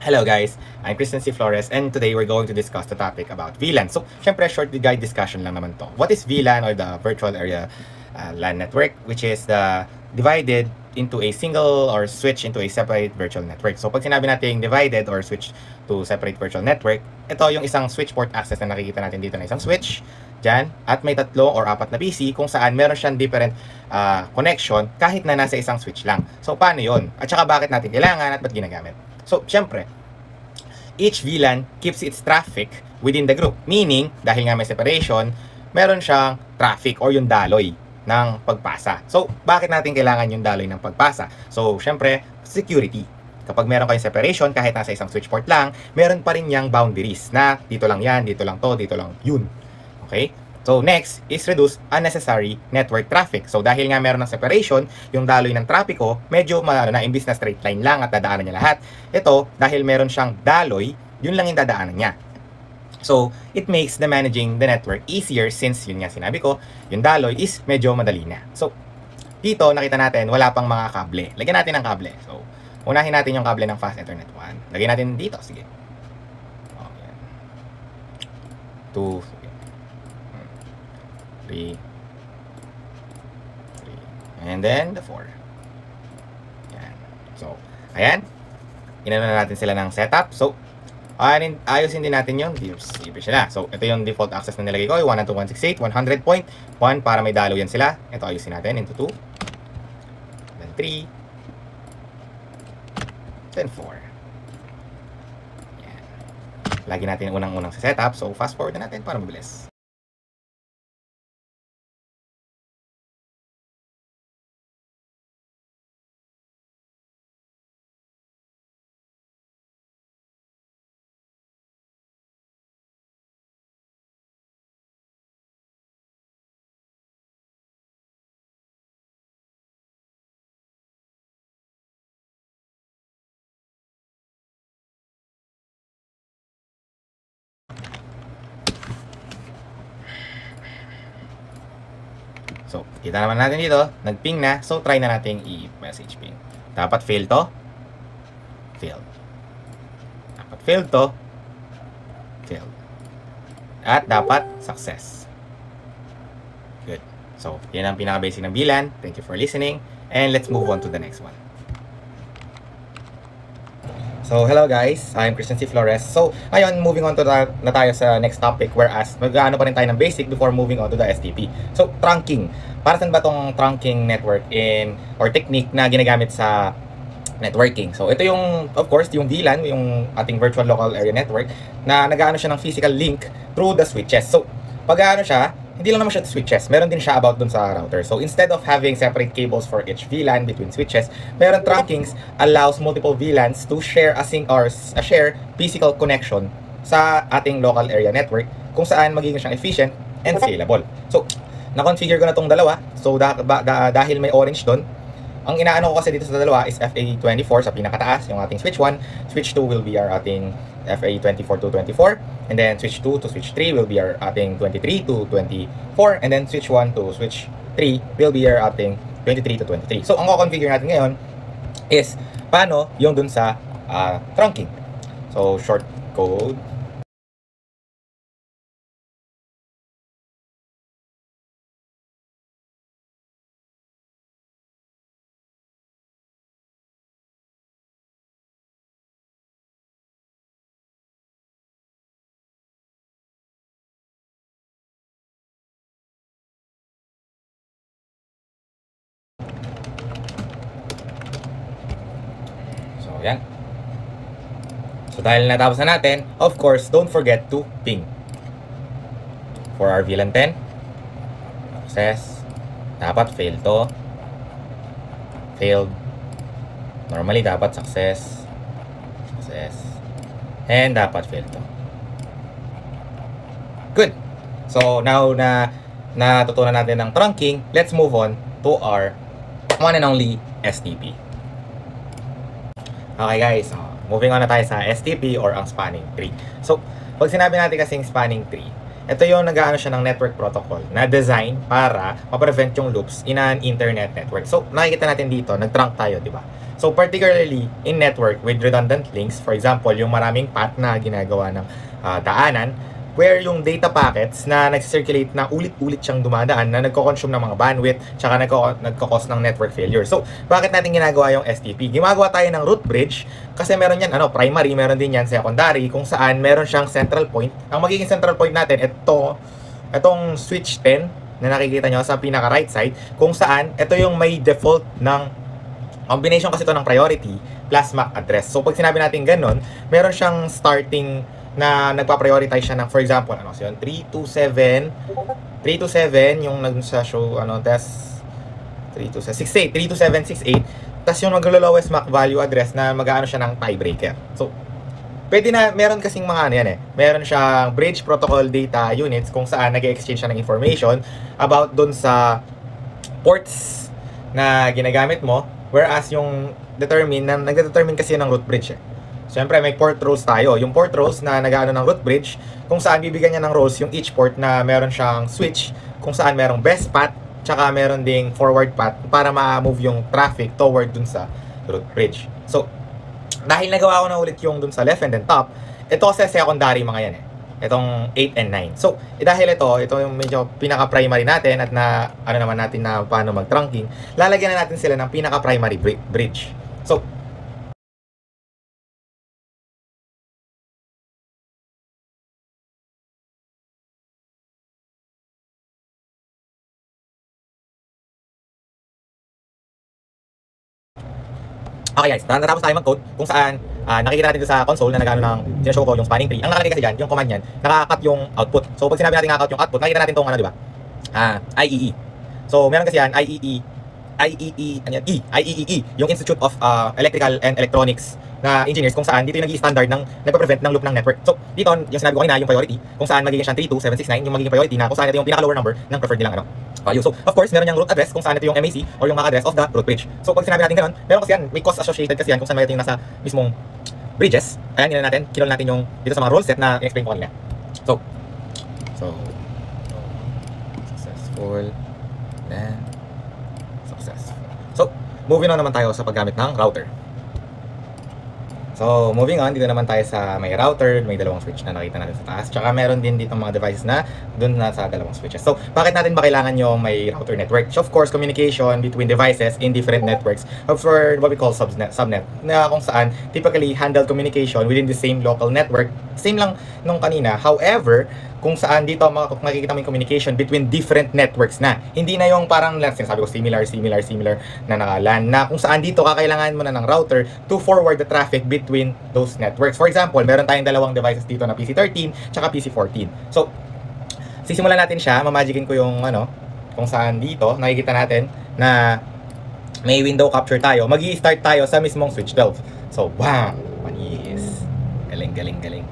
Hello guys, I'm Christian C. Flores and today we're going to discuss the topic about VLAN. So, syempre short guide discussion lang naman to. What is VLAN or the Virtual Area LAN Network, which is the divided into a single or switch into a separate virtual network. So, pag sinabi natin divided or switch to separate virtual network, ito yung isang switch port access na nakikita natin dito na isang switch dyan, at may 3 or 4 na PC kung saan meron siyang different connection kahit na nasa isang switch lang. So, paano yon? At saka bakit natin kailangan at ba't ginagamit? So, syempre, each VLAN keeps its traffic within the group. Meaning, dahil nga may separation, meron siyang traffic or yung daloy ng pagpasa. So, bakit natin kailangan yung daloy ng pagpasa? So, syempre, security. Kapag meron kayong separation, kahit nasa isang switch port lang, meron pa rin yung boundaries na dito lang yan, dito lang to, dito lang yun. Okay? So, next is reduce unnecessary network traffic. So, dahil nga meron ng separation, yung daloy ng trapiko, medyo na imbis na straight line lang at dadaanan niya lahat. Ito, dahil meron siyang daloy, yun lang yung dadaanan niya. So, it makes the managing the network easier since, yun nga sinabi ko, yung daloy is medyo madali na. So, dito, nakita natin, wala pang mga kable. Lagyan natin ng kable. So, unahin natin yung kable ng Fast Ethernet 1. Lagyan natin dito, sige. Okay. 2, 3, and then the 4. Yan. So, ayan. Inano na natin sila ng setup. So, ayusin din natin yung isipin siya na. So, ito yung default access na nilagay ko. 192.168, 100.1 para may dalo yan sila. Ito ayusin natin into 2. Then 3. Then 4. Yan. Lagi natin unang-unang sa setup. So, fast forward na natin para mabilis. So, kita naman natin dito, nag-ping na. So, try na natin i-message ping. Dapat fail to. Failed. Dapat fail to. Failed. At dapat success. Good. So, yan ang pinaka-basic ng VLAN. Thank you for listening. And let's move on to the next one. So, hello guys, I'm Christian C. Flores. So, ngayon, moving on to na tayo sa next topic, whereas mag-ano pa rin tayo ng basic before moving on to the STP. So, trunking. Para saan ba tong trunking network or technique na ginagamit sa networking? So, ito yung, of course, yung VLAN, yung ating virtual local area network, na nag-ano siya ng physical link through the switches. So, pag-ano siya, hindi lang naman siya switches, meron din siya about dun sa router. So, instead of having separate cables for each VLAN between switches, meron trunkings allows multiple VLANs to share a share physical connection sa ating local area network kung saan magiging siyang efficient and scalable. So, na-configure ko na tong dalawa. So, dahil may orange dun, ang inaano ko kasi dito sa dalawa is FA24 sa pinakataas, yung ating switch 1. Switch 2 will be our ating FA24 to 24. And then switch 2 to switch 3 will be our ating 23 to 24. And then switch 1 to switch 3 will be our ating 23 to 23. So, ang configure natin ngayon is paano yung dun sa trunking. So, short code. Yan. So, dahil natapos na natin, of course, don't forget to ping. For our VLAN 10, success. Dapat fail to. Failed. Normally, dapat success. Success. And dapat fail to. Good. So, now na natutunan natin ng trunking, let's move on to our one and only STP. Okay guys, moving on na tayo sa STP or ang spanning tree. So, pag sinabi natin kasing spanning tree, ito yung nag-aano siya ng network protocol na design para ma-prevent yung loops in an internet network. So, nakikita natin dito, nag-trunk tayo, di ba? So particularly in network with redundant links, for example, yung maraming path na ginagawa ng daanan, where yung data packets na nag-circulate na ulit-ulit siyang dumadaan na nagko-consume ng mga bandwidth tsaka nagko-cause ng network failure. So, bakit natin ginagawa yung STP? Gumagawa tayo ng root bridge kasi meron yan, primary, meron din yan secondary, kung saan meron siyang central point. Ang magiging central point natin, itong switch 10 na nakikita nyo sa pinaka right side, kung saan ito yung may default ng combination kasi ito ng priority plus MAC address. So, pag sinabi natin ganun, meron siyang starting na nagpa-prioritize siya ng, for example, so yun, 327 yung sa show, test 32768, tas yung maglo-lowest MAC value address na mag-aano siya ng tiebreaker. So, pwede na, meron kasing mga meron siyang bridge protocol data units kung saan nag-exchange siya ng information about dun sa ports na ginagamit mo, whereas yung nagdedetermine kasi ng root bridge Siyempre, may port roles tayo. Yung port roles na nag-ano ng root bridge, kung saan bibigyan niya ng roles yung each port na meron siyang switch, kung saan merong best path, tsaka meron ding forward path para ma-move yung traffic toward dun sa root bridge. So, dahil nagawa ko na ulit yung dun sa left and then top, ito kasi secondary mga yan Itong 8 and 9. So, dahil ito yung medyo pinaka-primary natin at na, naman natin na paano mag-trunking, lalagyan na natin sila ng pinaka-primary bridge. So, okay guys, natapos tayo mag-code kung saan nakikita natin sa console na nagano ng sinashow ko yung spanning tree. Ang nakalagay kasi dyan, yung command niyan, nakakat yung output. So pag sinabi natin nakakat yung output, nakikita natin itong di ba? IEE. So meron kasi yan, IEEE, yung Institute of Electrical and Electronics na engineers, kung saan dito yung nag-i-standard ng nagpa-prevent ng loop ng network. So dito, yung sinabi ko kanina, yung priority, kung saan magiging siyang 32769, yung magiging priority na kung saan ito yung pinaka-lower number ng preferred nilang value. So, of course, meron yung root address kung saan ito yung MAC or yung MAC address of the root bridge. So, pag sinabi natin ganun, meron kasi yan, may cost associated kasi yan kung saan may ito yung nasa mismong bridges. Ayan, kinol natin yung dito sa mga rule set na i-explain ko kanina. So, successful, then, successful. So, moving on naman tayo sa paggamit ng router. So, moving on, dito naman tayo sa may router, may dalawang switch na nakita natin sa taas. Tsaka meron din dito mga devices na dun na sa dalawang switches. So, bakit natin ba kailangan yung may router network? So, of course, communication between devices in different networks for what we call subnet, na kung saan typically handle communication within the same local network. Same lang nung kanina. However, kung saan dito makikita mo yung communication between different networks na. Hindi na yung parang, sinasabi ko, similar na naka-LAN, na kung saan dito kakailangan mo na ng router to forward the traffic between those networks. For example, meron tayong dalawang devices dito na PC13 tsaka PC14. So, sisimulan natin siya, mamagicin ko yung kung saan dito, nakikita natin na may window capture tayo. Mag-i-start tayo sa mismong switch 12. So, bam! Manis. Galing.